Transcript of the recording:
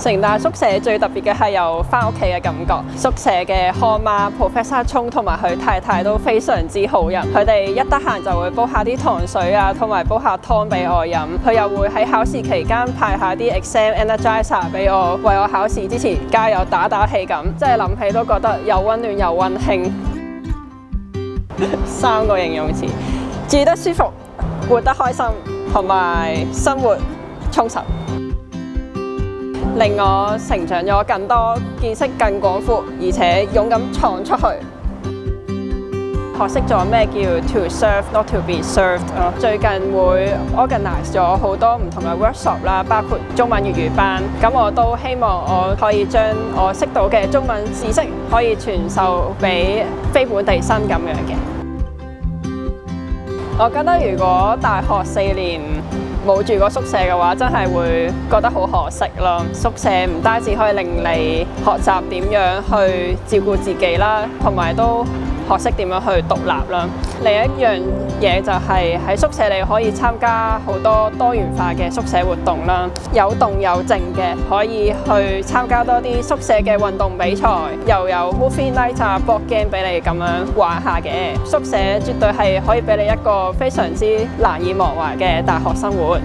城大宿舍最特別嘅係有返屋企嘅感覺。宿舍嘅看媽 Professor 聰同埋佢太太都非常之好人，佢哋一得閒就會煲下啲糖水啊，同埋煲下湯俾我飲。佢又會喺考試期間派下啲 exam energizer 俾我，為我考試之前加油打氣咁，即係諗起都覺得又溫暖又溫馨。3個形容詞：住得舒服、活得開心，同埋生活充實。令我成長咗更多，見識更廣闊，而且勇敢闖出去。學識咗咩叫 to serve not to be served 咯。最近會 organize 咗好多唔同嘅 workshop 啦，包括中文粵語班。咁我都希望我可以將我識到嘅中文知識可以傳授俾非本地生咁樣嘅。我覺得如果大學4年冇住過宿舍嘅話，真係會覺得好可惜咯。宿舍唔單止可以令你學習點樣去照顧自己啦，同埋都學識點樣去獨立啦。另一樣嘢就係喺宿舍你可以參加好多多元化嘅宿舍活動啦，有動有靜嘅，可以去參加多啲宿舍嘅運動比賽，又有 movie night 啊、board game 俾你咁樣玩下嘅。宿舍絕對係可以俾你一個非常之難以忘懷嘅大學生活。